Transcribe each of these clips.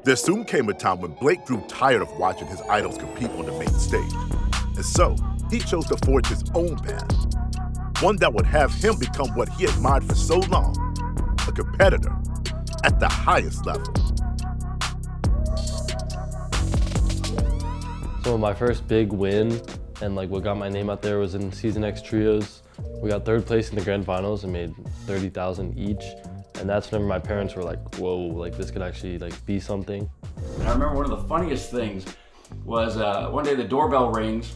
There soon came a time when Blake grew tired of watching his idols compete on the main stage. And so, he chose to forge his own path, one that would have him become what he admired for so long, a competitor at the highest level. So my first big win and what got my name out there was in Season X Trios. We got third place in the grand finals and made $30,000 each. And that's whenever my parents were like, whoa, this could actually be something. And I remember one of the funniest things was one day the doorbell rings,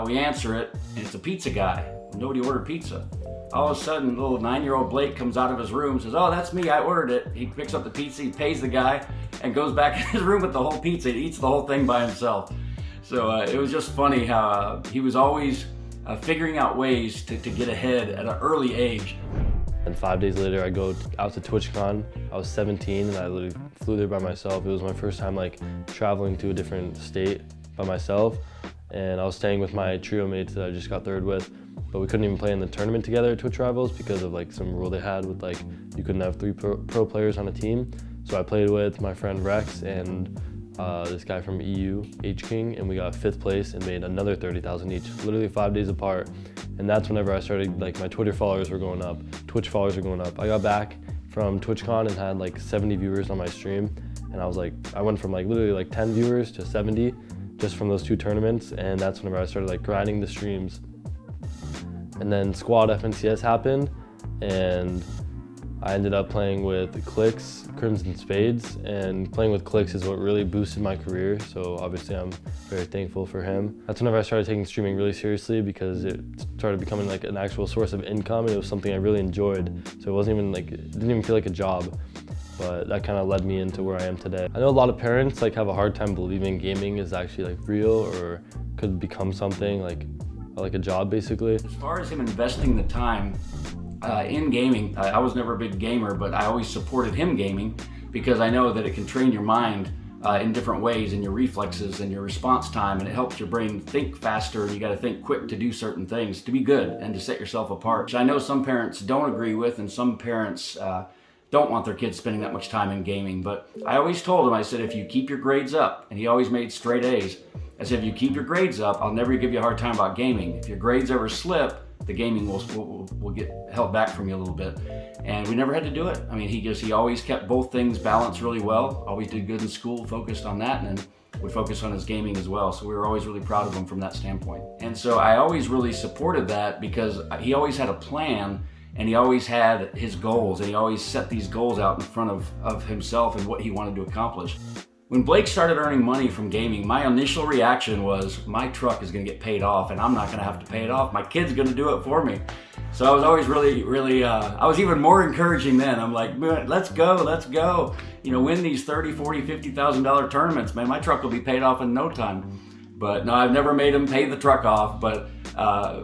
we answer it, and it's a pizza guy. Nobody ordered pizza. All of a sudden, little 9-year-old Blake comes out of his room and says, oh, that's me, I ordered it. He picks up the pizza, he pays the guy, and goes back in his room with the whole pizza. He eats the whole thing by himself. So it was just funny how he was always figuring out ways to get ahead at an early age. And 5 days later, I go out to TwitchCon. I was 17 and I literally flew there by myself. It was my first time traveling to a different state by myself. And I was staying with my trio mates that I just got third with. But we couldn't even play in the tournament together at Twitch Rivals because of some rule they had with you couldn't have 3 pro players on a team. So I played with my friend Rex and this guy from EU, H-King, and we got 5th place and made another $30,000 each, literally 5 days apart. And that's whenever I started, my Twitter followers were going up, Twitch followers were going up. I got back from TwitchCon and had 70 viewers on my stream. And I went from literally 10 viewers to 70 just from those 2 tournaments. And that's whenever I started grinding the streams. And then Squad FNCS happened and I ended up playing with Clicks, Crimson Spades, and playing with Clicks is what really boosted my career, so obviously I'm very thankful for him. That's whenever I started taking streaming really seriously because it started becoming an actual source of income and it was something I really enjoyed. So it wasn't even it didn't even feel like a job, but that kind of led me into where I am today. I know a lot of parents have a hard time believing gaming is actually real or could become something like a job basically. As far as him investing the time in gaming, I was never a big gamer, but I always supported him gaming because I know that it can train your mind in different ways and your reflexes and your response time, and it helps your brain think faster, and you got to think quick to do certain things, to be good and to set yourself apart. Which I know some parents don't agree with and some parents don't want their kids spending that much time in gaming, but I always told him, I said, if you keep your grades up, and he always made straight A's, I said, if you keep your grades up, I'll never give you a hard time about gaming. If your grades ever slip, the gaming will get held back from you a little bit. And we never had to do it. I mean, he always kept both things balanced really well, always did good in school, focused on that, and then would focus on his gaming as well. So we were always really proud of him from that standpoint. And so I always really supported that because he always had a plan and he always had his goals and he always set these goals out in front of himself and what he wanted to accomplish. When Blake started earning money from gaming, my initial reaction was, my truck is gonna get paid off and I'm not gonna have to pay it off. My kid's gonna do it for me. So I was always really, I was even more encouraging then. I'm like, let's go. Win these $30,000, $40,000, $50,000 tournaments, man. My truck will be paid off in no time. But no, I've never made him pay the truck off, but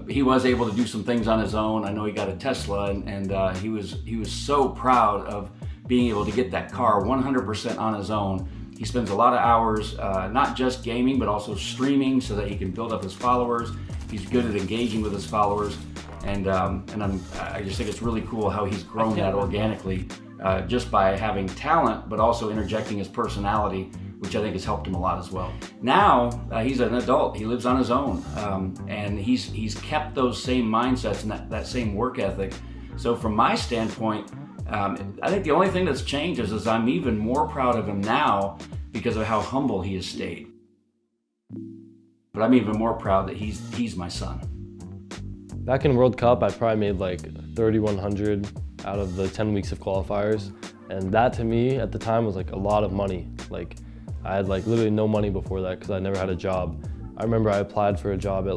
he was able to do some things on his own. I know he got a Tesla and he was so proud of being able to get that car 100% on his own. He spends a lot of hours, not just gaming, but also streaming so that he can build up his followers. He's good at engaging with his followers. And I just think it's really cool how he's grown that organically just by having talent, but also interjecting his personality, which I think has helped him a lot as well. Now, he's an adult, he lives on his own, and he's kept those same mindsets and that same work ethic. So from my standpoint, I think the only thing that's changed is I'm even more proud of him now because of how humble he has stayed. But I'm even more proud that he's my son. Back in World Cup, I probably made 3,100 out of the 10 weeks of qualifiers. And that to me at the time was a lot of money. I had literally no money before that because I never had a job. I remember I applied for a job at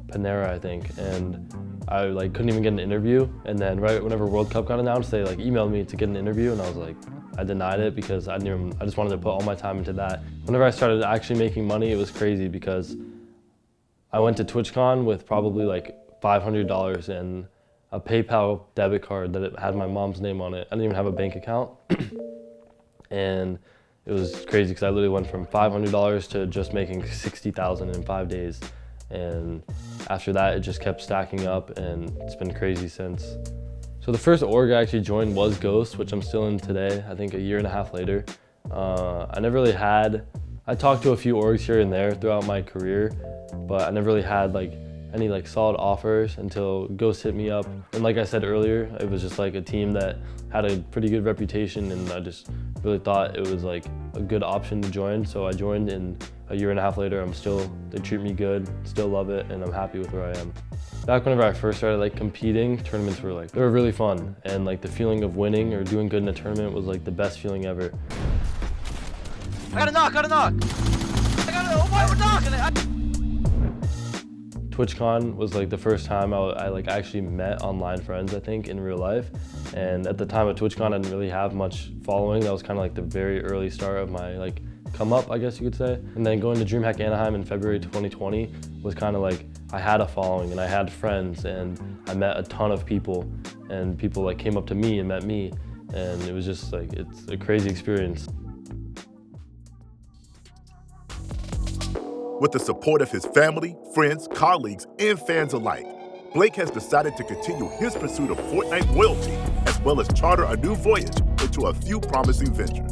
Panera, I think, and I couldn't even get an interview. And then right whenever World Cup got announced, they emailed me to get an interview, and I was I denied it because I just wanted to put all my time into that. Whenever I started actually making money, it was crazy because I went to TwitchCon with probably $500 and a PayPal debit card that it had my mom's name on it. I didn't even have a bank account. And it was crazy because I literally went from $500 to just making $60,000 in 5 days. And after that, it just kept stacking up and it's been crazy since. So the first org I actually joined was Ghost, which I'm still in today, I think a year and a half later. I never really had, I talked to a few orgs here and there throughout my career, but I never really had like any like solid offers until Ghost hit me up. And like I said earlier, it was just like a team that had a pretty good reputation, and I just really thought it was like a good option to join. So I joined, and a year and a half later, they treat me good, still love it, and I'm happy with where I am. Back whenever I first started like competing, tournaments were like, they were really fun. And like the feeling of winning or doing good in a tournament was like the best feeling ever. I got a knock, oh boy, we're knocking it! TwitchCon was like the first time I like actually met online friends, I think, in real life. And at the time of TwitchCon, I didn't really have much following. That was kind of like the very early start of my like come up, I guess you could say. And then going to DreamHack Anaheim in February 2020 was kind of like, I had a following and I had friends, and I met a ton of people, and people like came up to me and met me. And it was just like, it's a crazy experience. With the support of his family, friends, colleagues, and fans alike, Blake has decided to continue his pursuit of Fortnite royalty, as well as charter a new voyage into a few promising ventures.